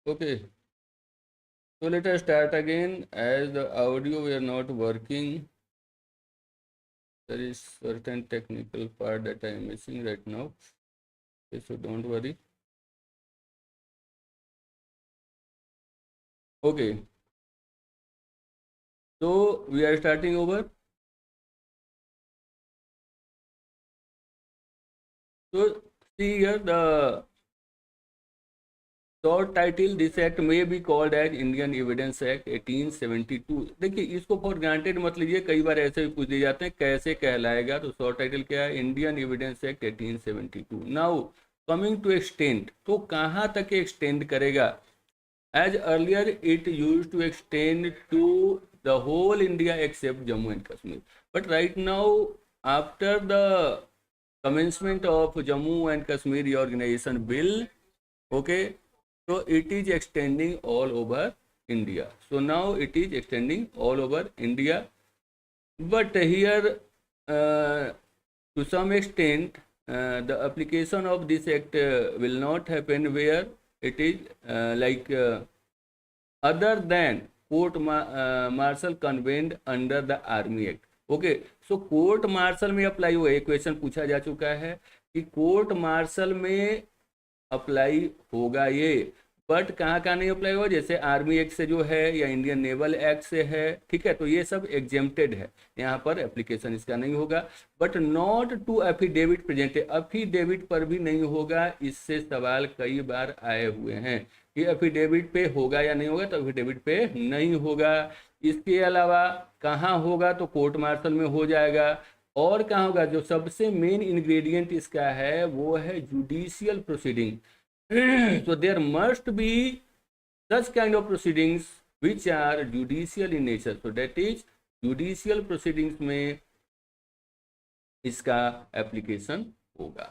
Okay, so let us start again. As the audio were not working, there is certain technical part that I am missing right now. Okay, so don't worry. Okay, so we are starting over. So see here the short title this act may be called as Indian evidence act 1872। देखिए इसको for granted मत लीजिए, कई बार ऐसे भी पूछ दिए जाते हैं कैसे कहलाएगा, तो शॉर्ट टाइटल क्या है, Indian evidence act 1872। Now coming to extend, तो कहाँ तक एक्सटेंड करेगा? As earlier it use to extend to the whole India except Jammu and Kashmir, but right now after the commencement of Jammu and Kashmir Reorganization Bill, okay, so it is extending all over India. So now it is extending all over India, but here to some extent the application of this act will not happen where it is other than court martial convened under the Army Act. Okay, so court martial में apply हुआ, एक question पूछा जा चुका है कि court martial में apply होगा ये, बट कहाँ कहाँ नहीं अप्लाई होगा, जैसे आर्मी एक्ट से जो है या इंडियन नेवल एक्ट से है, ठीक है, तो ये सब एग्जेम्प्टेड है, यहाँ पर एप्लीकेशन इसका नहीं होगा। But not to affidavit presented, affidavit पर भी नहीं होगा, इससे सवाल कई बार आए हुए हैं कि एफिडेविट पे होगा या नहीं होगा, तो एफिडेविट पे नहीं होगा। इसके अलावा कहाँ होगा, तो कोर्ट मार्शल में हो जाएगा। और कहाँ होगा, जो सबसे मेन इंग्रेडिएंट इसका है वो है judicial proceeding. so there must be such kind of proceedings which are judicial in nature, so that is judicial proceedings में इसका एप्लीकेशन होगा।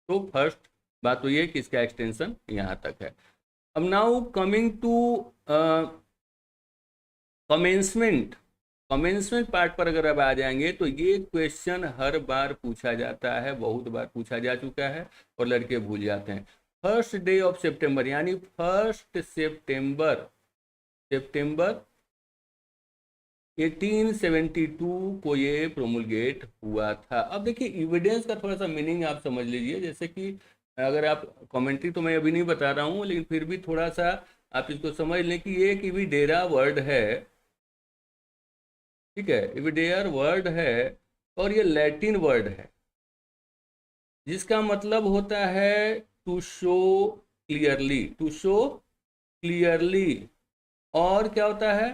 तो फर्स्ट बात तो ये कि इसका एक्सटेंशन यहाँ तक है। अब now coming to commencement part पर अगर अब आ जाएंगे तो ये क्वेश्चन हर बार पूछा जाता है, बहुत बार पूछा जा चुका है और लड़के भूल जाते हैं। फर्स्ट डे ऑफ सितंबर यानी 1 सितंबर 1872 को ये प्रोमुलगेट हुआ था। अब देखिए एविडेंस का थोड़ा सा मीनिंग आप समझ लीजिए, जैसे कि अगर आप कमेंट्री तो मैं अभी नहीं बता रहा हूँ, लेकिन फिर भी थोड़ा सा आप इसको समझ लें कि ये एक इविडेरा वर्ड है, ठीक है, इविडेयर वर्ड है और ये लैटिन वर्ड है जिसका मतलब होता है to show clearly, to show clearly, और क्या होता है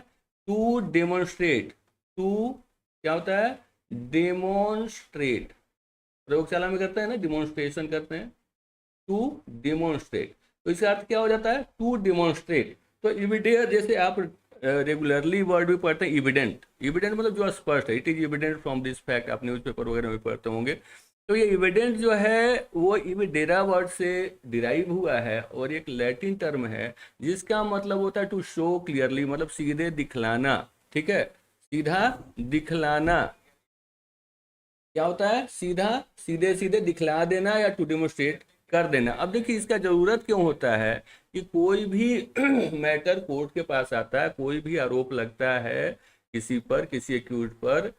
टू डेमोन्स्ट्रेट, टू क्या होता है डेमोन्स्ट्रेट, प्रयोगशाला में करते हैं ना डिमोन्स्ट्रेशन करते हैं, टू डेमोन्स्ट्रेट, तो इसका अर्थ क्या हो जाता है टू डेमोन्स्ट्रेट। तो इविडेयर जैसे आप रेगुलरली वर्ड भी पढ़ते हैं इविडेंट, इविडेंट मतलब जो स्पष्ट है, it is evident from this fact, आप न्यूज़पेपर वगैरह में पढ़ते होंगे। तो ये इविडेंट जो है वो इविडेरा वर्ड से डिराइव हुआ है और एक लैटिन टर्म है जिसका मतलब होता है टू शो क्लियरली, मतलब सीधे दिखलाना, ठीक है, सीधा दिखलाना, क्या होता है सीधा सीधे सीधे दिखला देना या टू डेमोन्स्ट्रेट कर देना। अब देखिए इसका जरूरत क्यों होता है कि कोई भी मैटर कोर्ट के पास आता है, कोई भी आरोप लगता है किसी पर, किसी एक्यूज पर,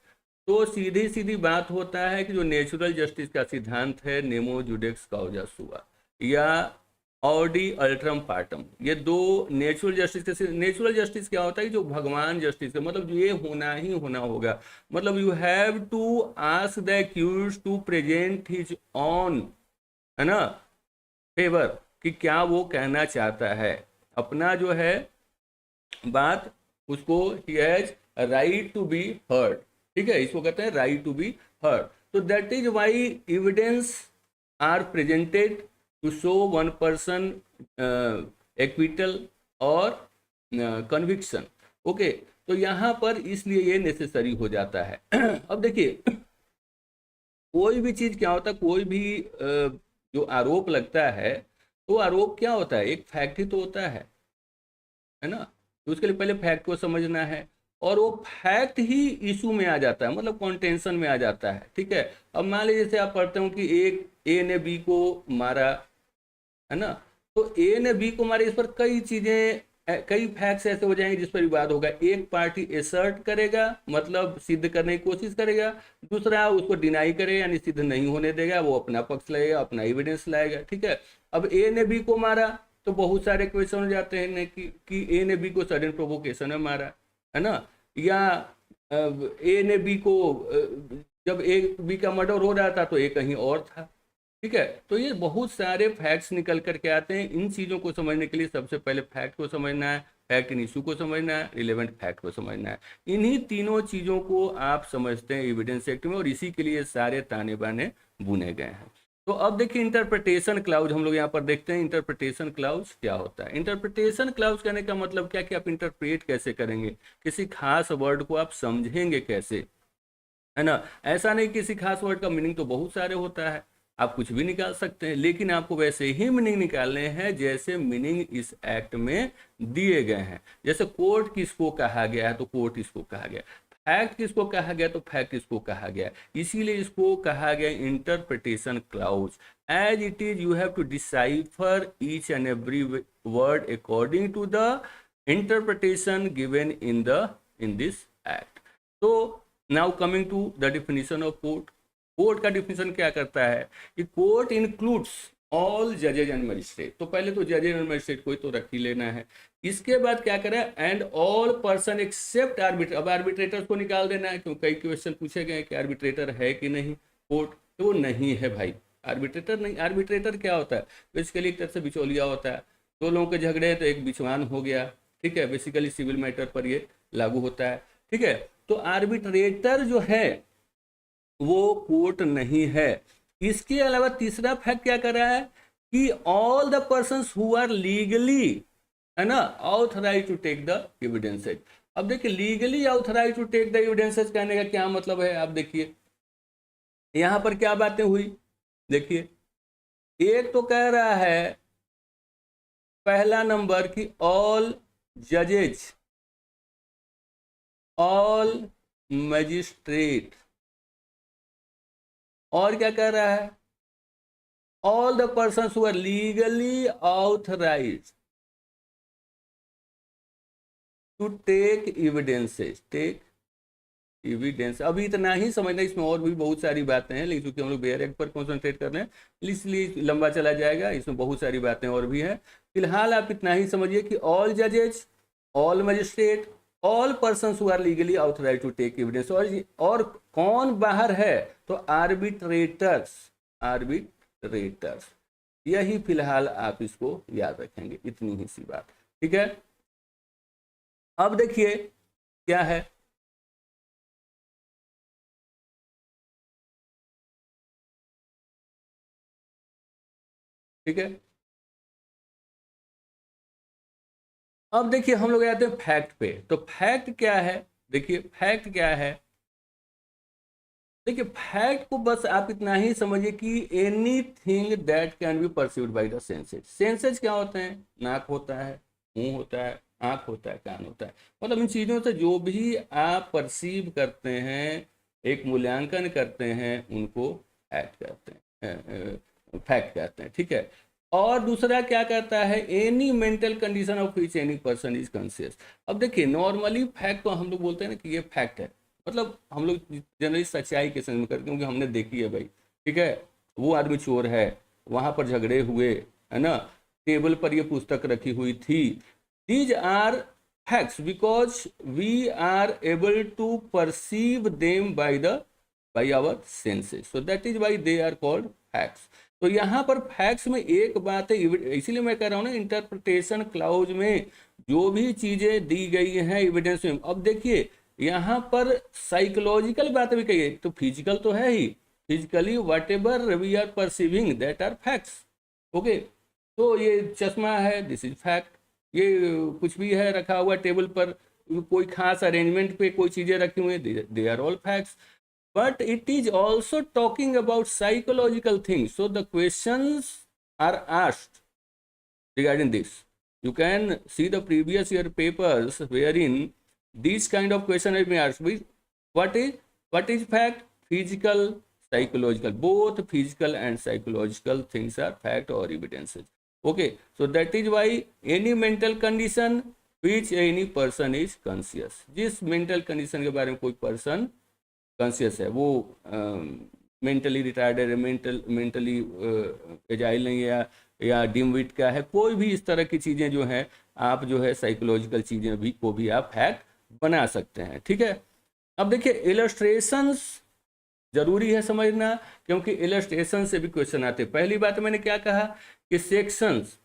तो सीधी सीधी बात होता है कि जो नेचुरल जस्टिस का सिद्धांत है नेमो जुडेक्स काउजा सुआ या ऑडी अल्ट्रम पार्टम, ये दो नेचुरल जस्टिस के, नेचुरल जस्टिस क्या होता है जो भगवान जस्टिस है, मतलब ये होना ही होना होगा, मतलब you have to ask the accuse to present his own, है ना, फेवर, कि क्या वो कहना चाहता है, अपना जो है बात उसको ही has right to be heard, ठीक है, इसको कहते हैं राइट टू बी हर्ड। तो that is why evidence are presented to show one person acquittal और कन्विक्शन, ओके, तो यहाँ पर इसलिए ये नेसेसरी हो जाता है। अब देखिए कोई भी चीज क्या होता है, कोई भी जो आरोप लगता है तो आरोप क्या होता है, एक फैक्ट ही तो होता है ना, तो उसके लिए पहले फैक्ट को समझना है और वो फैक्ट ही इशू में आ जाता है, मतलब कॉन्टेंशन में आ जाता है, ठीक है। अब मान लीजिए जैसे आप पढ़ते हो कि एक ए ने बी को मारा, है ना, तो ए ने बी को मारे, इस पर कई चीजें, कई फैक्ट्स ऐसे हो जाएंगे जिस पर विवाद होगा। एक पार्टी एसर्ट करेगा, मतलब सिद्ध करने की कोशिश करेगा, दूसरा उसको डिनाई करेगा यानी सिद्ध नहीं होने देगा, वो अपना पक्ष लाएगा, अपना एविडेंस लाएगा, ठीक है। अब ए ने बी को मारा तो बहुत सारे क्वेश्चन हो जाते हैं कि ए ने बी को सडन प्रोवोकेशन में मारा, है ना, या ए ने बी को, जब ए बी का मर्डर हो रहा था तो ए कहीं और था, ठीक है। तो ये बहुत सारे फैक्ट्स निकल करके आते हैं। इन चीज़ों को समझने के लिए सबसे पहले फैक्ट को समझना है, फैक्ट इन इशू को समझना है, रिलेवेंट फैक्ट को समझना है। इन्हीं तीनों चीज़ों को आप समझते हैं एविडेंस एक्ट में, और इसी के लिए सारे ताने बाने बुने गए हैं। तो अब देखिए इंटरप्रिटेशन क्लाउज हम लोग यहाँ पर देखते हैं। इंटरप्रिटेशन क्लाउज क्या होता है? इंटरप्रिटेशन क्लाउज कहने का मतलब क्या कि आप इंटरप्रेट कैसे करेंगे, किसी खास वर्ड को आप समझेंगे कैसे, है ना। ऐसा नहीं, किसी खास वर्ड का मीनिंग तो बहुत सारे होता है, आप कुछ भी निकाल सकते हैं, लेकिन आपको वैसे ही मीनिंग निकालने हैं जैसे मीनिंग इस एक्ट में दिए गए हैं। जैसे कोर्ट किसको कहा गया है तो कोर्ट इसको कहा गया, फैक्ट किसको कहा गया तो फैक्ट इसको कहा गया, इसीलिए इसको कहा गया interpretation clause. As it is you have to decipher each and every word according to the interpretation given in this act. तो now coming to the definition of court. Court का डिफिनेशन क्या करता है कि कोर्ट इंक्लूड्स ऑल जजेज and magistrate. तो पहले तो जजेज एंड मजिस्ट्रेट कोई तो रख ही लेना है। इसके बाद क्या करें, and all person except arbitrator. अब आर्बिट्रेटर को निकाल देना है, क्योंकि कई क्वेश्चन पूछे गए कि आर्बिट्रेटर है कि नहीं कोर्ट, तो वो नहीं है भाई, आर्बिट्रेटर नहीं। आर्बिट्रेटर क्या होता है? बेसिकली एक तरह से बिचौलिया होता है, दो लोगों के झगड़े तो एक बिचवान हो गया, ठीक है। बेसिकली सिविल मैटर पर ये लागू होता है, ठीक है। तो आर्बिट्रेटर जो है वो कोर्ट नहीं है। इसके अलावा तीसरा फैक्ट क्या कर रहा है कि all the persons who are legally, है ना, authorise to take the evidences. अब देखिए legally authorise to take the evidences कहने का क्या मतलब है, आप देखिए यहां पर क्या बातें हुई। देखिए एक तो कह रहा है पहला नंबर कि ऑल जजेज, ऑल मजिस्ट्रेट, और क्या कह रहा है all the person who are legally authorise to take evidences, take evidence. अभी इतना ही समझना, इसमें और भी बहुत सारी बातें हैं, लेकिन क्योंकि हम लोग बेयर एक्ट पर कॉन्सेंट्रेट कर रहे हैं इसलिए लंबा चला जाएगा, इसमें बहुत सारी बातें और भी हैं। फिलहाल आप इतना ही समझिए कि ऑल जजेज, all magistrate, all person who are legally authorise to take evidence. और कौन बाहर है तो आर्बिट्रेटर्स, आर्बिट्रेटर्स। यही फिलहाल आप इसको याद रखेंगे, इतनी ही सी बात, ठीक है। अब देखिए क्या है, ठीक है। अब देखिए हम लोग आते हैं फैक्ट पे। तो फैक्ट क्या है, देखिए फैक्ट क्या है। देखिए फैक्ट को बस आप इतना ही समझिए कि anything that can be perceived by the senses. Senses क्या होते हैं? नाक होता है, मुंह होता है, आंख होता है, कान होता है। मतलब इन चीजों से जो भी आप परसीव करते हैं, एक मूल्यांकन करते हैं, उनको फैक्ट कहते हैं, फैक्ट कहते हैं, ठीक है। और दूसरा क्या कहता है, any mental condition of which any person is conscious. अब देखिए नॉर्मली फैक्ट तो हम लोग बोलते हैं ना कि ये फैक्ट है, मतलब हम लोग जनरली सच्चाई के समझ में करते हैं, क्योंकि हमने देखी है भाई, ठीक है। वो आदमी चोर है, वहां पर झगड़े हुए, है ना, टेबल पर ये पुस्तक रखी हुई थी। These are facts because we are able to perceive them by our senses, so that is why they are called facts. तो यहाँ पर फैक्ट्स में एक बात है, इसीलिए मैं कह रहा हूँ ना इंटरप्रिटेशन क्लाउज में जो भी चीजें दी गई हैं एविडेंस में। अब देखिए यहाँ पर साइकोलॉजिकल बात भी कही है, तो फिजिकल तो है ही, physically whatever we are perceiving that are facts, okay. तो ये चश्मा है, दिस इज फैक्ट। ये कुछ भी है रखा हुआ टेबल पर, कोई खास अरेंजमेंट पे कोई चीजें रखी हुई, they are all facts. But it is also talking about psychological things. So the questions are asked regarding this. You can see the previous year papers wherein these kind of question have been asked. What is fact? Physical, psychological. Both physical and psychological things are fact or evidences. Okay, so that is why any mental condition which any person is conscious, जिस mental condition के बारे में कोई person conscious है, वो mentally retarded है, mentally agile नहीं है, या डिम विट का है, कोई भी इस तरह की चीज़ें जो हैं, आप जो है साइकोलॉजिकल चीज़ें भी को भी आप फैक्ट बना सकते हैं। ठीक है, अब देखिए इलस्ट्रेशंस जरूरी है समझना, क्योंकि इलस्ट्रेशन से भी क्वेश्चन आते हैं। पहली बात मैंने क्या कहा कि सेक्शंस,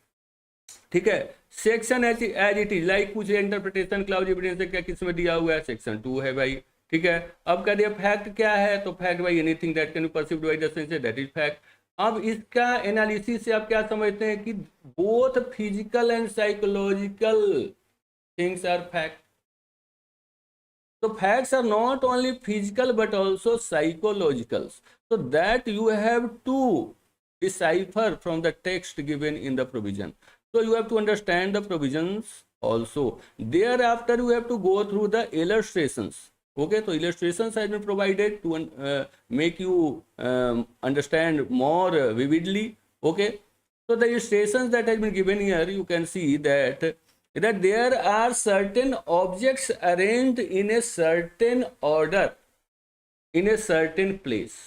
ठीक है, section as it is like कुछ इंटरप्रिटेशन क्लाउज एविडेंस है, क्या किस में दिया हुआ है, सेक्शन 2 है भाई। ठीक है, अब कह दिया फैक्ट क्या है, तो फैक्ट भाई anything that can be perceived by the senses that is fact. अब इसका एनालिसिस से आप क्या समझते हैं कि both physical and psychological things are fact. So facts are not only physical but also psychological. So that you have to decipher from the text given in the provision. So you have to understand the provisions also. Thereafter you have to go through the illustrations. Okay, so illustrations has been provided to make you understand more vividly. Okay, so the illustrations that has been given here, you can see that there are certain objects arranged in a certain order in a certain place.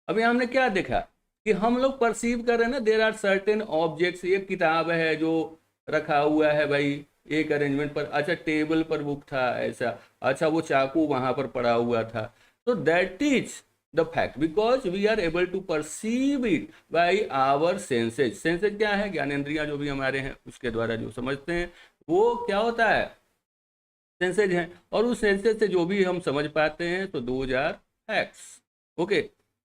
अभी हमने क्या देखा कि हम लोग perceive कर रहे हैं ना, देयर आर सर्टेन ऑब्जेक्ट्स। एक किताब है जो रखा हुआ है भाई एक अरेंजमेंट पर, अच्छा टेबल पर बुक था ऐसा, अच्छा वो चाकू वहां पर पड़ा हुआ था, तो that is the fact because we are able to perceive it by our senses. Senses क्या है, ज्ञानेंद्रियां जो भी हमारे हैं उसके द्वारा जो समझते हैं वो क्या होता है, सेंसेज हैं, और उस सेंसेज से जो भी हम समझ पाते हैं तो those are facts. Okay,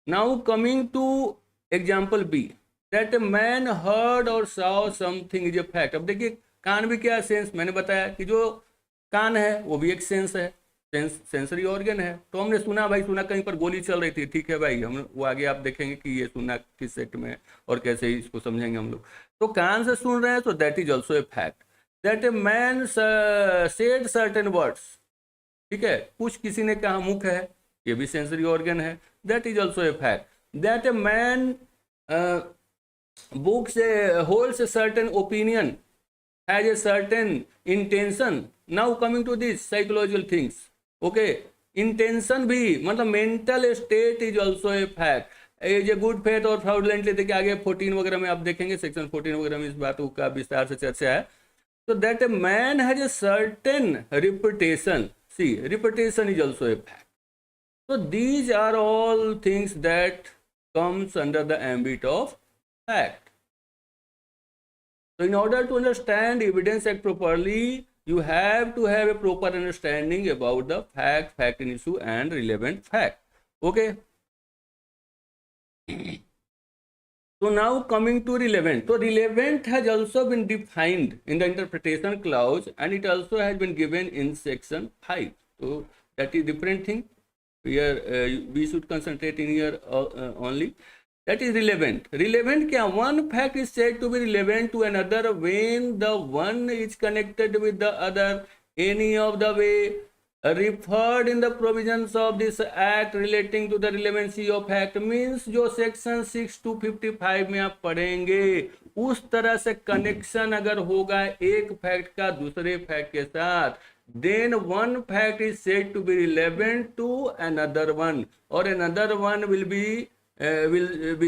now coming to example B, that man heard or saw something is a fact. अब देखिए कान भी क्या सेंस, मैंने बताया कि जो कान है वो भी एक सेंस है, सेंसरी ऑर्गन है। तो हमने सुना भाई, सुना कहीं पर गोली चल रही थी, ठीक है भाई, हम वो आगे आप देखेंगे कि ये सुना किस सेट में है और कैसे इसको समझेंगे हम लोग। तो कान से सुन रहे हैं तो that is also a fact. That a man said certain words, ठीक है, कुछ किसी ने कहा, मुख है, ये भी सेंसरी ऑर्गन है, that is also a fact. That a man books holds a certain opinion has a certain intention. Now coming to this psychological things. Okay, intention भी मतलब mental state is also a fact. ये जो good faith और fraudulently, देखिए आगे 14 वगैरह में आप देखेंगे, सेक्शन 14 वगैरह में इस बात का विस्तार से चर्चा है। So that a man has a certain reputation. See, reputation is also a fact. So these are all things that comes under the ambit of fact. So in order to understand Evidence Act properly, you have to have a proper understanding about the fact, fact in issue and relevant fact. Okay. So now coming to relevant. So relevant has also been defined in the interpretation clause and it also has been given in section 5. So that is different thing. Here we should concentrate in here only. That is relevant. Relevant क्या, one fact is said to be relevant to another when the one is connected with the other any of the way referred in the provisions of this act relating to the relevancy of fact। means जो section 6 to 55 में आप पढ़ेंगे उस तरह से connection अगर होगा एक फैक्ट का दूसरे फैक्ट के साथ, then one fact is said to be relevant to another one or another one will be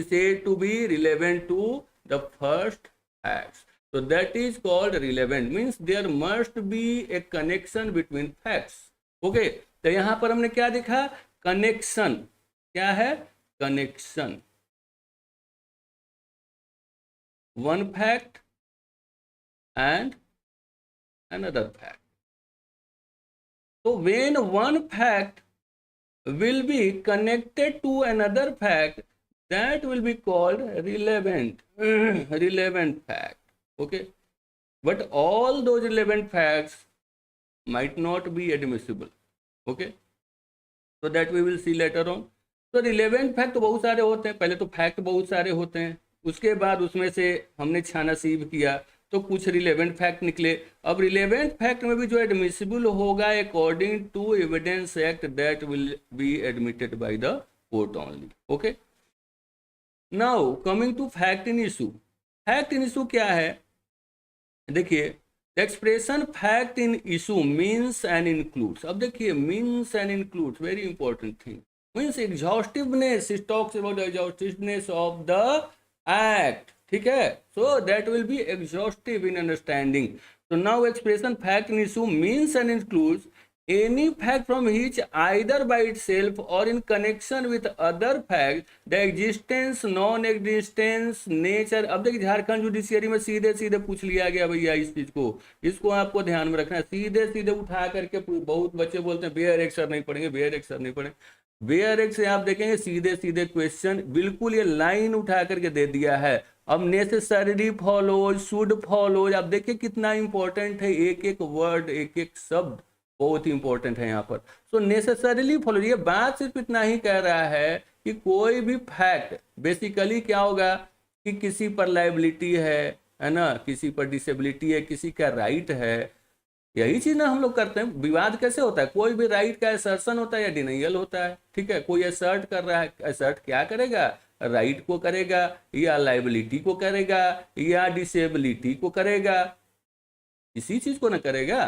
said to be relevant to the first facts. So that is called relevant, means there must be a connection between facts. Okay, तो यहां पर हमने क्या देखा, connection क्या है, connection, one fact and another fact. So when one fact will be connected to another fact, that will be called relevant relevant fact. Okay, but all those relevant facts might not be admissible. Okay, so that we will see later on. तो relevant fact तो बहुत सारे होते हैं, पहले तो fact बहुत सारे होते हैं, उसके बाद उसमें से हमने छानसीब किया तो कुछ रिलेवेंट फैक्ट निकले। अब रिलेवेंट फैक्ट में भी जो एडमिसिबल होगा according to evidence act that will be admitted by the court only. Okay, now coming to fact in issue. Fact in issue क्या है, देखिए the expression fact in issue means and includes, अब देखिए means and includes very important thing, means exhaustiveness, it talks about exhaustiveness of the act, ठीक है, so that will be exhaustive in understanding. So now expression fact in issue means and includes any fact from which either by itself or in connection with other fact the existence, non-existence, nature। अब देखिए Jharkhand judiciary में सीधे सीधे पूछ लिया गया भैया इस चीज को, इसको आपको ध्यान में रखना है, सीधे सीधे उठा करके बहुत बच्चे बोलते हैं बेयर एक्ट सर नहीं पढ़ेंगे, बेयर एक्ट सर नहीं पढ़ेंगे, बेयर एक्ट से आप देखेंगे सीधे सीधे क्वेश्चन बिल्कुल ये लाइन उठा करके दे दिया है। अब नेसेसरी फॉलोज, शुड फॉलोज, अब देखिए कितना इंपॉर्टेंट है, एक एक वर्ड एक एक शब्द बहुत इंपॉर्टेंट है यहाँ पर। सो नेसेसरीली फॉलोज, ये बात सिर्फ इतना ही कह रहा है कि कोई भी फैक्ट बेसिकली क्या होगा कि किसी पर लाइबिलिटी है ना, किसी पर डिसेबिलिटी है, किसी का राइट है, यही चीज ना हम लोग करते हैं। विवाद कैसे होता है, कोई भी राइट का असर्शन होता है या डिनाइयल होता है, ठीक है, कोई असर्ट कर रहा है, असर्ट क्या करेगा, राइट को करेगा या लाइबिलिटी को करेगा या डिसेबिलिटी को करेगा, इसी चीज को ना करेगा।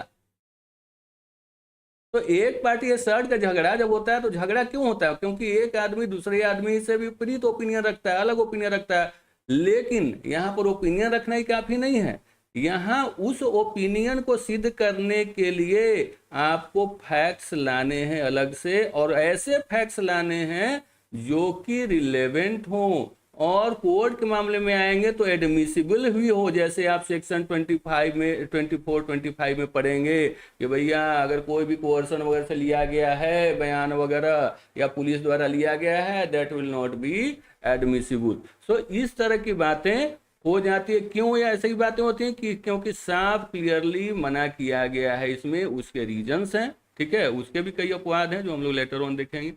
तो एक पार्टी असर्ट का झगड़ा जब होता है तो झगड़ा क्यों होता है, क्योंकि एक आदमी दूसरे आदमी से विपरीत ओपिनियन रखता है, अलग ओपिनियन रखता है, लेकिन यहाँ पर ओपिनियन रखना ही काफी नहीं है, यहाँ उस ओपिनियन को सिद्ध करने के लिए आपको फैक्ट्स लाने हैं अलग से, और ऐसे फैक्ट्स लाने हैं जो कि रिलेवेंट हो, और कोर्ट के मामले में आएंगे तो एडमिसिबल भी हो, जैसे आप सेक्शन 25 में 24-25 में पढ़ेंगे कि भैया अगर कोई भी कोर्सन वगैरह से लिया गया है बयान वगैरह या पुलिस द्वारा लिया गया है, that will not be admissible. So इस तरह की बातें हो जाती है। क्यों ये ऐसी बातें होती हैं कि क्योंकि साफ क्लियरली मना किया गया है, इसमें उसके रीजंस हैं, ठीक है, उसके भी कई अपवाद हैं जो हम लोग लेटर ऑन देखेंगे।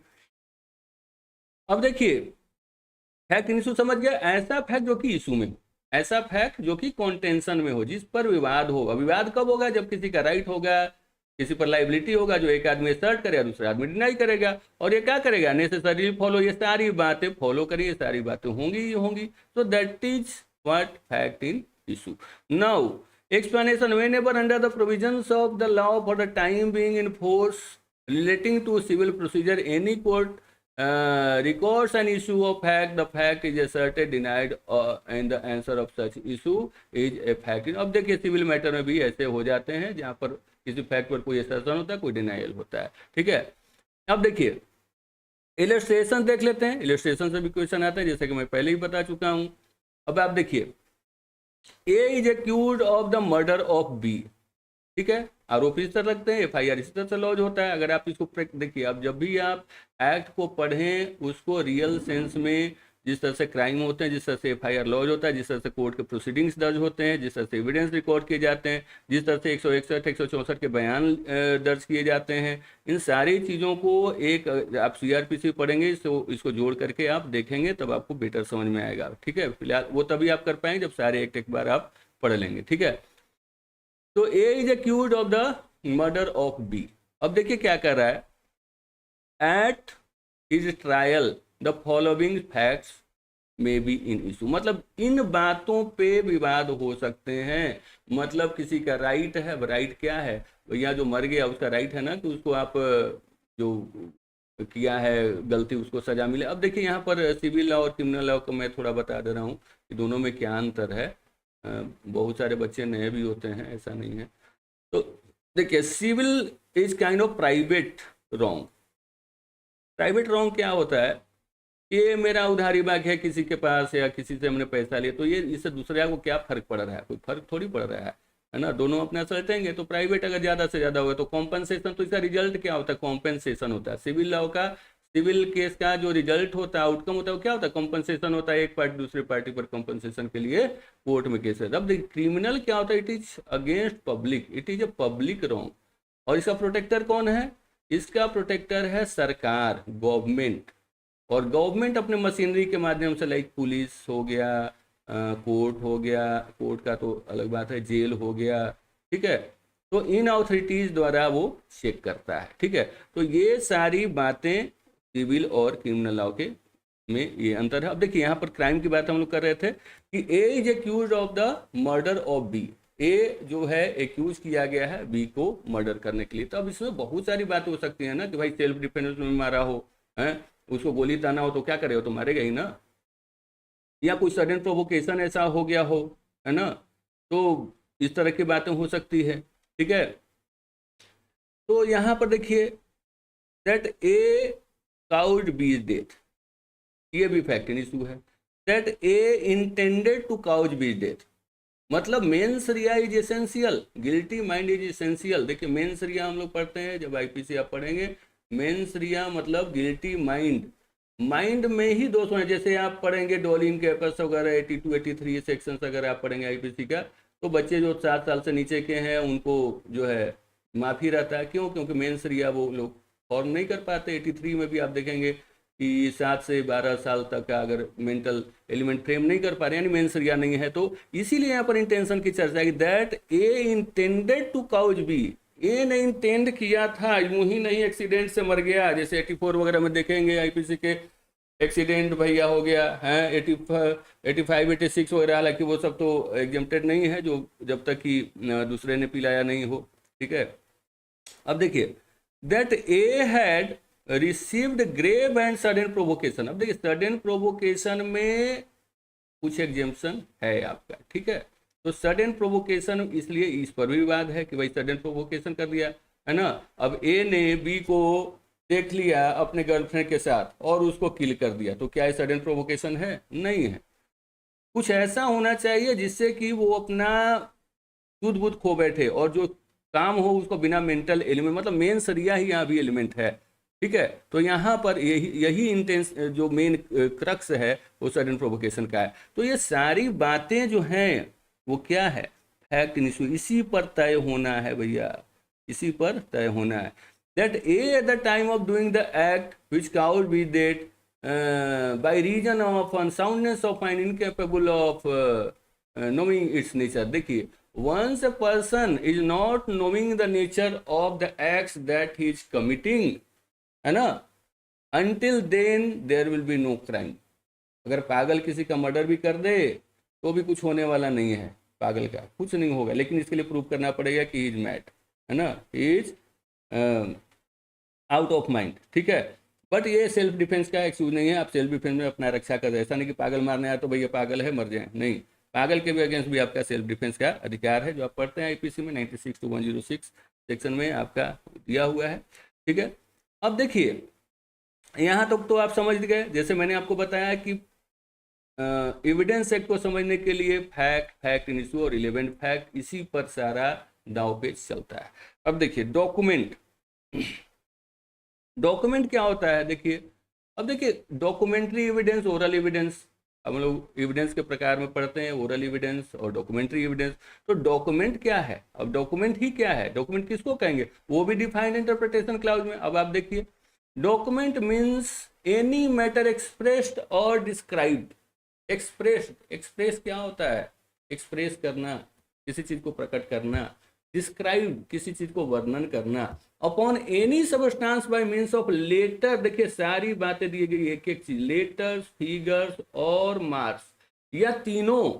अब देखिए फैक्ट इन इशू समझ गया, ऐसा फैक्ट जो कि इशू में हो, ऐसा फैक्ट जो कि कॉन्टेंशन में हो, जिस पर विवाद होगा। विवाद कब होगा, जब किसी का राइट होगा, किसी पर लाइबिलिटी होगा, जो एक आदमी असर्ट करेगा दूसरा आदमी डिनाई करेगा, और ये क्या करेगा, नेसेसरी फॉलो, ये सारी बातें फॉलो करिए, ये सारी बातें होंगी ही होंगी। सो that is what fact in issue. Now explanation, whenever under the provisions of the law for the time being in force relating to civil procedure any court records an issue of fact, the fact is asserted, denied and the answer of such issue is a fact। अब देखिए civil matter में भी ऐसे हो जाते हैं जहां पर किसी फैक्ट पर कोई असर्शन होता है, कोई डिनाइल होता है, ठीक है। अब देखिए इलस्ट्रेशन देख लेते हैं, इलस्ट्रेशन से भी क्वेश्चन आता है जैसे कि मैं पहले ही बता चुका हूं। अब आप देखिए A is accused of the murder of B, ठीक है, आरोपी इस तरह रखते हैं, एफआईआर इसी तरह से लॉज होता है। अगर आप इसको देखिए, अब जब भी आप एक्ट को पढ़ें उसको रियल सेंस में, जिस तरह से क्राइम होते हैं, जिस तरह से एफआईआर लॉज होता है, जिस तरह से कोर्ट के प्रोसीडिंग्स दर्ज होते हैं, जिस तरह से एविडेंस रिकॉर्ड किए जाते हैं, जिस तरह से 161, 164 के बयान दर्ज किए जाते हैं, इन सारी चीज़ों को एक आप सीआरपीसी पढ़ेंगे तो इसको जोड़ करके आप देखेंगे तब आपको बेटर समझ में आएगा, ठीक है। फिलहाल वो तभी आप कर पाएंगे जब सारे एक्ट एक बार आप पढ़ लेंगे, ठीक है। तो A is accused of the murder of B. अब देखिए क्या कर रहा है, at his trial the following facts may be in issue, मतलब इन बातों पे विवाद हो सकते हैं। मतलब किसी का राइट है, राइट क्या है भैया, जो मर गया उसका राइट है ना कि उसको आप जो किया है गलती उसको सजा मिले। अब देखिए यहाँ पर सिविल लॉ और क्रिमिनल लॉ को मैं थोड़ा बता दे रहा हूँ कि दोनों में क्या अंतर है। बहुत सारे बच्चे नए भी होते हैं, ऐसा नहीं है। तो देखिए civil is kind of private wrong. Private wrong क्या होता है, ये मेरा उधारी बाग है किसी के पास या किसी से हमने पैसा लिया, तो ये इससे दूसरे को क्या फर्क पड़ रहा है, कोई फर्क थोड़ी पड़ रहा है ना, दोनों अपना सलटेंगे। तो प्राइवेट अगर ज़्यादा से ज़्यादा होगा तो कॉम्पनसेशन, तो इसका रिजल्ट क्या होता है, कॉम्पनसेशन होता है। सिविल लॉ का, सिविल केस का जो रिजल्ट होता है, आउटकम होता है, वो क्या होता है, कॉम्पनसेशन होता है। एक पार्टी दूसरी पार्टी पर कॉम्पनसेशन के लिए कोर्ट में केस है। अब देखिए क्रिमिनल क्या होता है, it is against public, it is a public wrong. और इसका प्रोटेक्टर कौन है, इसका प्रोटेक्टर है सरकार, गवर्नमेंट। और गवर्नमेंट अपने मशीनरी के माध्यम से, लाइक पुलिस हो गया, कोर्ट हो गया, कोर्ट का तो अलग बात है, जेल हो गया, ठीक है, तो इन अथॉरिटीज द्वारा वो चेक करता है, ठीक है। तो ये सारी बातें सिविल और क्रिमिनल लॉ के में ये अंतर है। अब देखिए यहाँ पर क्राइम की बात हम लोग कर रहे थे कि A is accuse of the murder of B, A जो है एक्यूज किया गया है बी को मर्डर करने के लिए। तो अब इसमें बहुत सारी बातें हो सकती है ना कि भाई सेल्फ डिफेंस में मारा हो, है उसको गोली ताना हो तो क्या करेगा, तो मारेगा ही ना, या कोई सडन प्रोवोकेशन ऐसा हो गया हो, है ना, तो इस तरह की बातें हो सकती है। ठीक है, तो यहाँ पर देखिए that A caused B death, ये भी फैक्ट इशू है। That A intended to cause B death, मतलब mens rea is essential, guilty mind is essential. देखिए मेंस रिया हम लोग पढ़ते हैं, जब आईपीसी आप पढ़ेंगे, मेंस रिया मतलब गिल्टी माइंड, माइंड में ही दोष होने। जैसे आप पढ़ेंगे डोलिन कैपस वगैरह 82 83 सेक्शंस अगर आप पढ़ेंगे आईपीसी का, तो बच्चे जो 7 साल से नीचे के हैं उनको जो है माफी रहता है। क्यों? क्योंकि मेंस रिया वो लोग फॉर्म नहीं कर पाते। 83 में भी आप देखेंगे कि 7 से 12 साल तक का अगर मेंटल एलिमेंट फ्रेम नहीं कर पा रहे, यानी मेंस रिया नहीं है। तो इसीलिए यहाँ पर इंटेंशन की चर्चा है, that A intended to cause B, A ने इंटेंड किया था, यूं ही नहीं एक्सीडेंट से मर गया। जैसे 84 वगैरह में देखेंगे आईपीसी के, एक्सीडेंट भैया हो गया है 85 86 वगैरह, हालांकि वो सब तो एग्जेम्प्टेड नहीं है, जो जब तक कि दूसरे ने पिलाया नहीं हो। ठीक है, अब देखिए that A had received grave and sudden provocation. अब देखिए सडन प्रोवोकेशन में कुछ एग्जेम्पशन है आपका, ठीक है, तो सडन प्रोवोकेशन इसलिए इस पर भी विवाद है कि भाई सडन प्रोवोकेशन कर दिया, है ना। अब ए ने बी को देख लिया अपने गर्लफ्रेंड के साथ और उसको किल कर दिया, तो क्या ये सडन प्रोवोकेशन है? नहीं है। कुछ ऐसा होना चाहिए जिससे कि वो अपना शुद्ध बुद्ध खो बैठे और जो काम हो उसको बिना मेंटल एलिमेंट, मतलब मेन सरिया ही यहाँ भी एलिमेंट है। ठीक है, तो यहाँ पर यही इंटेंस जो मेन क्रक्स है वो सडन प्रोवोकेशन का है। तो ये सारी बातें जो हैं वो क्या है, फैक्ट इशू, इसी पर तय होना है भैया, इसी पर तय होना है। That A at the time of doing the act which could be date by reason of unsoundness of mind incapable of knowing its nature। देखिए once a person is not knowing the nature of the acts that he is committing, है ना, until then there will be no crime। अगर पागल किसी का murder भी कर दे तो भी कुछ होने वाला नहीं है, पागल का कुछ नहीं होगा, लेकिन इसके लिए प्रूव करना पड़ेगा कि ही इज मैड, है ना, he is out of mind. ठीक है, बट ये सेल्फ डिफेंस का एक्सक्यूज नहीं है, आप सेल्फ डिफेंस में अपना रक्षा कर रहे, ऐसा नहीं कि पागल मारने आया तो भैया पागल है मर जाए, नहीं, पागल के भी अगेंस्ट भी आपका सेल्फ डिफेंस का अधिकार है, जो आप पढ़ते हैं आईपीसी में 96 to 106 सेक्शन में आपका दिया हुआ है। ठीक है, अब देखिए यहाँ तक तो आप समझ गए। जैसे मैंने आपको बताया कि एविडेंस एक्ट को समझने के लिए फैक्ट, फैक्ट इन इशू और रिलेवेंट फैक्ट, इसी पर सारा दाव पेच चलता है। अब देखिए डॉक्यूमेंट, डॉक्यूमेंट क्या होता है? देखिए अब देखिए डॉक्यूमेंट्री एविडेंस, ओरल एविडेंस, हम लोग एविडेंस के प्रकार में पढ़ते हैं, ओरल एविडेंस और डॉक्यूमेंट्री एविडेंस। तो डॉक्यूमेंट क्या है? अब डॉक्यूमेंट ही क्या है, डॉक्यूमेंट किसको कहेंगे, वो भी डिफाइंड इंटरप्रिटेशन क्लाउज में। अब आप देखिए document means any matter expressed और डिस्क्राइब्ड। एक्सप्रेस्ड, एक्सप्रेस क्या होता है? एक्सप्रेस करना, किसी चीज को प्रकट करना। डिस्क्राइब, किसी चीज को वर्णन करना। Upon any substance by means of letter, देखिए सारी बातें दी गई, एक एक चीज, लेटर्स, फिगर्स और मार्क्स, या तीनों,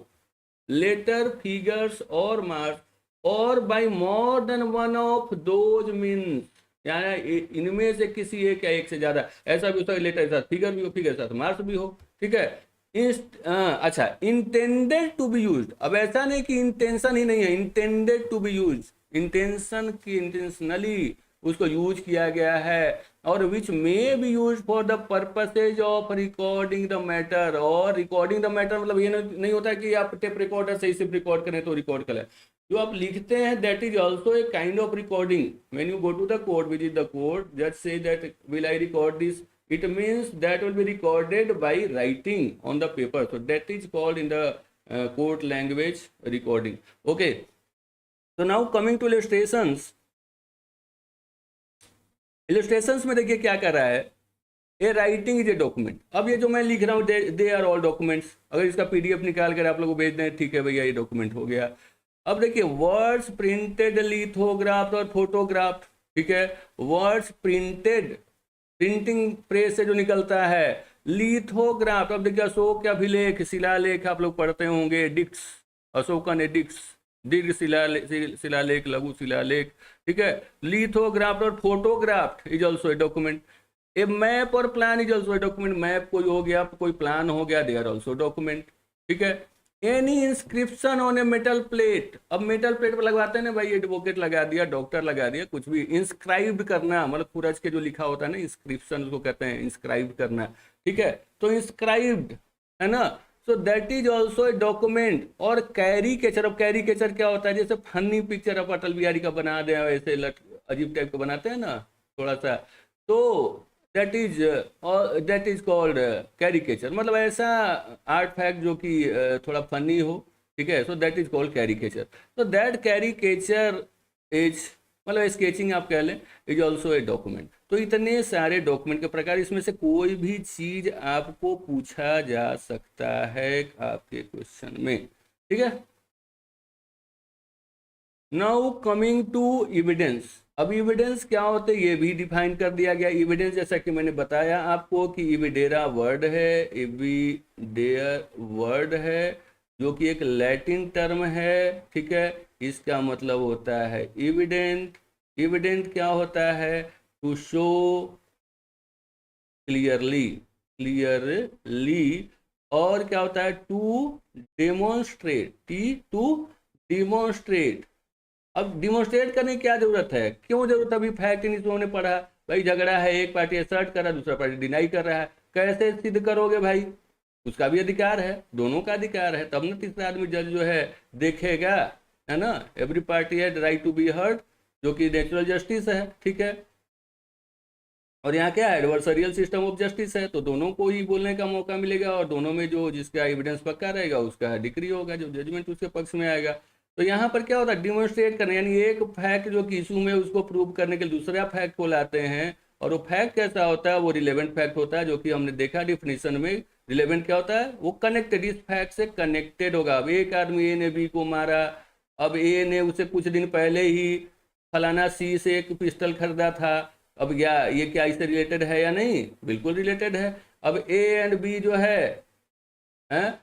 लेटर, फिगर्स और मार्क्स, और by more than one of those means, यानी इनमें से किसी एक या एक से ज्यादा। ऐसा भी होता है लेटर के साथ फिगर भी हो, फिगर के साथ मार्क्स भी हो। ठीक है, अच्छा, इंटेंडेड टू बी यूज्ड। अब ऐसा नहीं कि इंटेंशन ही नहीं है, intended to be used, intention की, इंटेंशनली उसको यूज किया गया है। और which may be use for the purposes of recording the matter. और रिकॉर्डिंग द मैटर मतलब ये नहीं होता कि आप टेप रिकॉर्डर से सिर्फ रिकॉर्ड करें तो रिकॉर्ड करें, जो आप लिखते हैं that is also a kind of recording. When you go to the court, visit the court, जज से that will I record this, it means that will be recorded by writing on the paper, so that is called in the court language recording। okay, so now coming to illustrations। illustrations में देखिए क्या कर रहा है, ए writing is a document. अब ये जो मैं लिख रहा हूँ दे आर ऑल डॉक्यूमेंट्स, अगर इसका पीडीएफ निकाल कर आप लोगों को भेज दें, ठीक है भैया ये डॉक्यूमेंट हो गया। अब देखिए words printed, lithograph or photograph. ठीक है, वर्ड्स प्रिंटेड, प्रिंटिंग प्रेस से जो निकलता है, लिथोग्राफ, अब देखिए अशोक के अभिलेख, शिलालेख आप लोग पढ़ते होंगे, डिक्स, अशोकन एडिक्स, दीर्घ शिलालेख, लघु शिलालेख, ठीक है। Lithograph or photograph is also a document. A map or plan is also a document. Map कोई हो गया, कोई प्लान हो गया, दे आर ऑल्सो डॉक्यूमेंट, ठीक है। Any inscription on a metal plate, अब मेटल प्लेट पर लगवाते हैं ना भाई, एडवोकेट लगा दिया, डॉक्टर लगा दिया, कुछ भी इंस्क्राइब्ड करना, मतलब पूरज के जो लिखा होता है ना, इंस्क्रिप्शन उसको कहते हैं, इंस्क्राइब करना, ठीक है। तो इंस्क्राइब्ड है ना, सो that is also a document. और कैरिकेचर, अब कैरिकेचर क्या होता है, जैसे फनी पिक्चर अब अटल बिहारी का बना दे, वैसे अजीब टाइप का बनाते हैं ना थोड़ा सा, तो दैट इज कॉल्ड कैरिकेचर, मतलब ऐसा आर्ट फैक्ट जो कि थोड़ा फनी हो, ठीक है। So that is called caricature. तो दैट कैरिकेचर इज, मतलब स्केचिंग आप कह लें, इज ऑल्सो ए डॉक्यूमेंट। तो इतने सारे डॉक्यूमेंट के प्रकार, इसमें से कोई भी चीज आपको पूछा जा सकता है आपके क्वेश्चन में, ठीक है। Now coming to evidence. अब एविडेंस क्या होते हैं ये भी डिफाइन कर दिया गया। एविडेंस जैसा कि मैंने बताया आपको कि एविडेरा वर्ड है, एविडेयर वर्ड है, जो कि एक लैटिन टर्म है, ठीक है। इसका मतलब होता है एविडेंट। एविडेंट क्या होता है, टू शो क्लियरली, क्लियरली। और क्या होता है, टू डेमोन्स्ट्रेट, टू डिमोन्स्ट्रेट। अब डिमोन्स्ट्रेट करने की क्या जरूरत है, क्यों जरूरत, अभी फैक्ट इन इसमें पढ़ा भाई, झगड़ा है, एक पार्टी असर्ट कर रहा है, दूसरा पार्टी डिनाई कर रहा है, कैसे सिद्ध करोगे भाई, उसका भी अधिकार है, दोनों का अधिकार है, तब ना तीसरा आदमी जज जो है देखेगा, है ना। Every party had right to be heard, जो कि नेचुरल जस्टिस है, ठीक है। और यहाँ क्या है, एडवर्सरियल सिस्टम ऑफ जस्टिस है, तो दोनों को ही बोलने का मौका मिलेगा, और दोनों में जो जिसका एविडेंस पक्का रहेगा उसका डिक्री होगा, जो जजमेंट उसके पक्ष में आएगा। तो यहाँ पर क्या होता है, डिमोन्स्ट्रेट करना, यानी एक फैक्ट जो कि इशू में उसको प्रूव करने के लिए दूसरा फैक्ट को लाते हैं। और वो फैक्ट कैसा होता है, वो रिलेवेंट फैक्ट होता है, जो कि हमने देखा डिफिनेशन में। रिलेवेंट क्या होता है, वो कनेक्टेड, इस फैक्ट से कनेक्टेड होगा। अब एक आदमी ए ने बी को मारा, अब ए ने उसे कुछ दिन पहले ही फलाना सी से एक पिस्टल खरीदा था, अब क्या इससे रिलेटेड है या नहीं, बिल्कुल रिलेटेड है। अब ए एंड बी जो है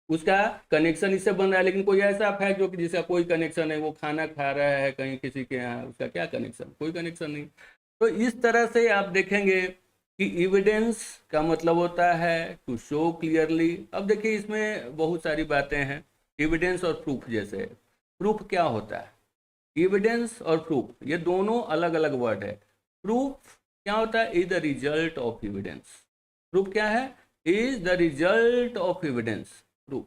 उसका कनेक्शन इससे बन रहा है, लेकिन कोई ऐसा फैक्ट जो कि जिसका कोई कनेक्शन है, वो खाना खा रहा है कहीं किसी के यहाँ, उसका क्या कनेक्शन, कोई कनेक्शन नहीं। तो इस तरह से आप देखेंगे कि एविडेंस का मतलब होता है टू शो क्लियरली। अब देखिए इसमें बहुत सारी बातें हैं, एविडेंस और प्रूफ जैसे। प्रूफ क्या होता है, एविडेंस और प्रूफ ये दोनों अलग अलग वर्ड है। प्रूफ क्या होता है, is the result of evidence. Proof क्या है, is the result of evidence, proof.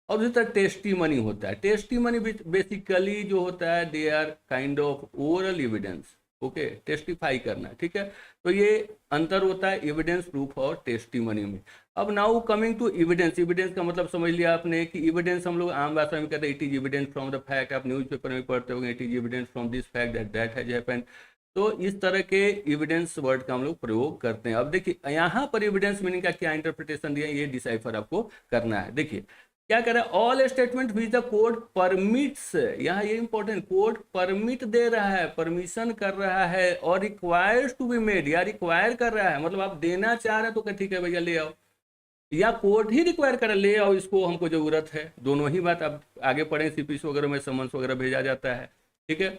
और उसी तरह टेस्टिमनी होता है। टेस्टिमनी बेसिकली जो होता है, they are kind of oral evidence, okay, testify करना, ठीक है। तो ये अंतर होता है एविडेंस, प्रूफ और टेस्टिमनी में। अब now coming to evidence. Evidence का मतलब समझ लिया आपने कि एविडेंस हम लोग आम भाषा में कहते हैं, it is evidence from the fact, आप न्यूज़पेपर में पढ़ते होंगे, it is evidence from this fact that that has happened. तो इस तरह के एविडेंस वर्ड का हम लोग प्रयोग करते हैं। अब देखिए यहाँ पर एविडेंस मीनिंग का क्या इंटरप्रिटेशन दिया, ये डिसाइफर आपको करना है। देखिए क्या कह रहा है, all statement which the court permits, यहाँ ये इंपॉर्टेंट, कोर्ट परमिट दे रहा है, परमिशन कर रहा है, और रिक्वायर्स टू बी मेड, या रिक्वायर कर रहा है, मतलब आप देना चाह रहे हैं तो ठीक है भैया ले आओ, या कोर्ट ही रिक्वायर कर ले आओ, इसको हमको जरूरत है, दोनों ही बात आप आगे पढ़ें, सीपीसी वगैरह में समन्स वगैरह भेजा जाता है, ठीक है।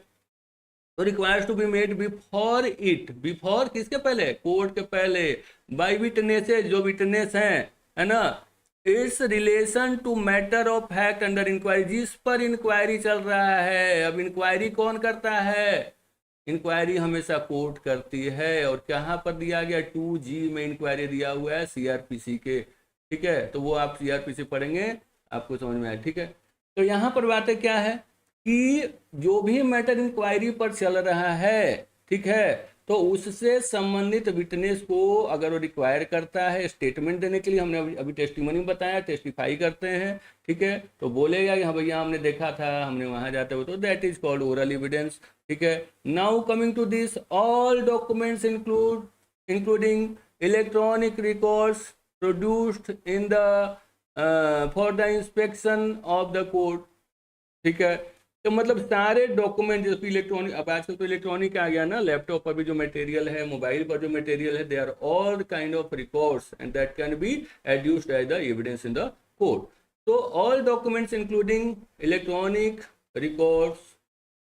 तो requires to be made before it, before किसके पहले, कोर्ट के पहले, बाय विटनेसेस, जो विटनेस हैं, है ना, it's relation to matter of fact under inquiry, जिस पर इंक्वायरी चल रहा है। अब इंक्वायरी कौन करता है, इंक्वायरी हमेशा कोर्ट करती है, और कहाँ पर दिया गया, 2G में इंक्वायरी दिया हुआ है सीआरपीसी के, ठीक है। तो वो आप सीआरपीसी पढ़ेंगे आपको समझ में आए, ठीक है। तो यहाँ पर बातें क्या है कि जो भी मैटर इंक्वायरी पर चल रहा है, ठीक है, तो उससे संबंधित विटनेस को अगर वो रिक्वायर करता है स्टेटमेंट देने के लिए, हमने अभी टेस्टिमनी बताया, टेस्टिफाई करते हैं, ठीक है, तो बोलेगा कि हाँ भैया हमने देखा था, हमने वहां जाते हुए, तो that is called oral evidence, ठीक है। Now coming to this, all documents including electronic records produced in the for the inspection of the court, ठीक है। तो मतलब सारे डॉक्यूमेंट जैसे इलेक्ट्रॉनिक, अब आजकल तो इलेक्ट्रॉनिक आ गया ना, लैपटॉप पर भी जो मटेरियल है, मोबाइल पर जो मटेरियल है, they are all kind of records and that can be adduced as the evidence in the court. So all documents including electronic records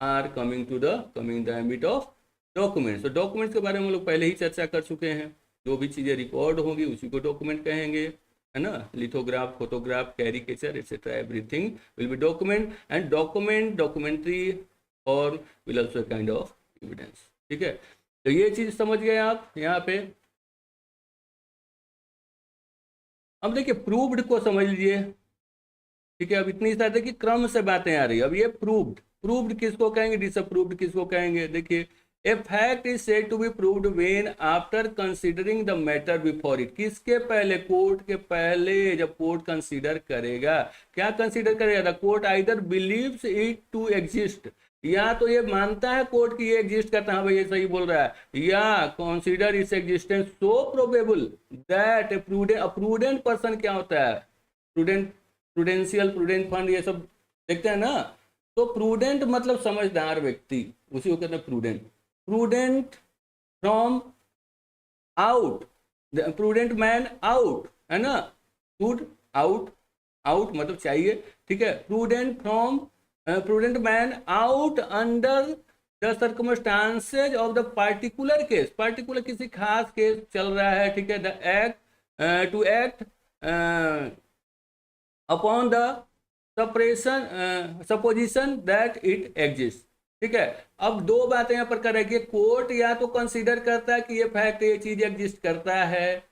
are coming in the ambit of documents. तो documents के बारे में हम लोग पहले ही चर्चा कर चुके हैं. जो भी चीज़ें रिकॉर्ड होंगी उसी को डॉक्यूमेंट कहेंगे, है ना. Lithograph, photograph, caricature etcetera everything will be document, and documentary or will also kind of evidence. ठीक है, तो ये चीज़ समझ गए आप यहाँ पे. अब देखिए प्रूव्ड को समझ लीजिए. ठीक है, अब इतनी सारी देखिए क्रम से बातें आ रही है. अब ये प्रूव्ड, प्रूव्ड किसको कहेंगे, डिसअप्रूव्ड किसको कहेंगे. देखिए, a fact is said to be proved when after considering the matter before it. किसके पहले, कोर्ट के पहले. जब कोर्ट कंसीडर करेगा, क्या कंसीडर करेगा, the court either believes it to exist, या तो ये मानता है कोर्ट की ये एग्जिस्ट करता है, भाई ये सही बोल रहा है, या consider its existence so probable that A prudent person. क्या होता है प्रूडेंट, प्रूडेंशियल, प्रूडेंट फंड, ये सब देखते हैं ना. तो प्रूडेंट मतलब समझदार व्यक्ति, उसी को कहते हैं prudent. Prudent from ought, prudent man ought, है ना. प्रूड आउट, आउट मतलब चाहिए. ठीक है, prudent from, prudent man ought under the circumstances of the particular case. Particular किसी खास केस चल रहा है. ठीक है, the act to act upon the supposition that it exists. ठीक है, अब दो बातें यहाँ पर कर रहे हैं. कोर्ट या तो कंसीडर करता है कि ये फैक्ट, ये चीज एग्जिस्ट करता है,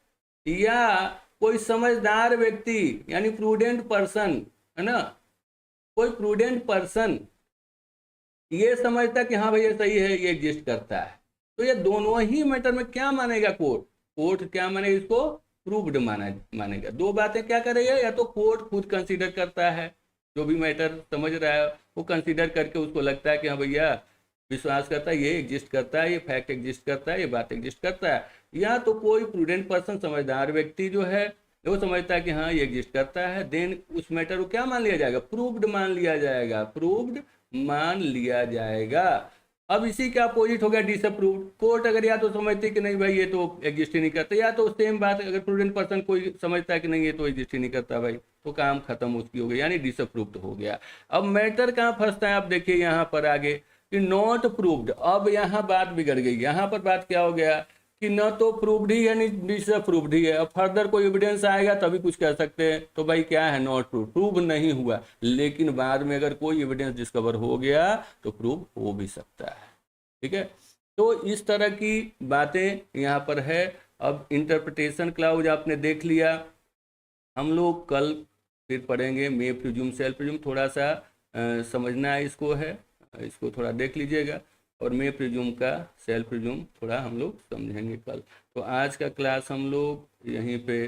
या कोई समझदार व्यक्ति यानी प्रूडेंट पर्सन, है ना, कोई प्रूडेंट पर्सन ये समझता कि हाँ भाई ये सही है, ये एग्जिस्ट करता है. तो ये दोनों ही मैटर में क्या मानेगा कोर्ट, कोर्ट क्या मानेगा, इसको प्रूव्ड मानेगा. दो बातें क्या करेगा, या तो कोर्ट खुद कंसीडर करता है, जो भी मैटर समझ रहा है वो कंसीडर करके उसको लगता है कि हाँ भैया विश्वास करता है, ये एग्जिस्ट करता है, ये फैक्ट एग्जिस्ट करता है, ये बात एग्जिस्ट करता है. या तो कोई प्रूडेंट पर्सन, समझदार व्यक्ति जो है वो समझता है कि हाँ ये एग्जिस्ट करता है, देन उस मैटर को क्या मान लिया जाएगा, प्रूव्ड मान लिया जाएगा, प्रूव्ड मान लिया जाएगा. अब इसी का अपोजिट हो गया डिसअप्रूव्ड. कोर्ट अगर या तो समझती कि नहीं भाई ये तो एग्जिस्ट ही नहीं करता, या तो सेम बात अगर प्रूडेंट पर्सन कोई समझता है कि नहीं ये तो एग्जिस्ट ही नहीं करता भाई, तो काम खत्म उसकी हो गई, यानी डिसअप्रूव्ड हो गया. अब मैटर कहाँ फंसता है, आप देखिए यहाँ पर आगे कि नॉट प्रूव्ड. अब यहाँ बात बिगड़ गई. यहाँ पर बात क्या हो गया कि न तो प्रूव्ड ही है न डिसअप्रूव्ड ही है. अब फर्दर कोई एविडेंस आएगा तभी कुछ कह सकते हैं. तो भाई क्या है, नॉट प्रूव, प्रूव नहीं हुआ, लेकिन बाद में अगर कोई एविडेंस डिस्कवर हो गया तो प्रूव हो भी सकता है. ठीक है, तो इस तरह की बातें यहाँ पर है. अब इंटरप्रिटेशन क्लाउज आपने देख लिया. हम लोग कल फिर पढ़ेंगे मे प्रिज्यूम, सेल्फ प्रिज्यूम. थोड़ा सा समझना है इसको, है इसको थोड़ा देख लीजिएगा. और मे प्रिज्यूम का सेल्फ प्रिज्यूम थोड़ा हम लोग समझेंगे कल. तो आज का क्लास हम लोग यहीं पे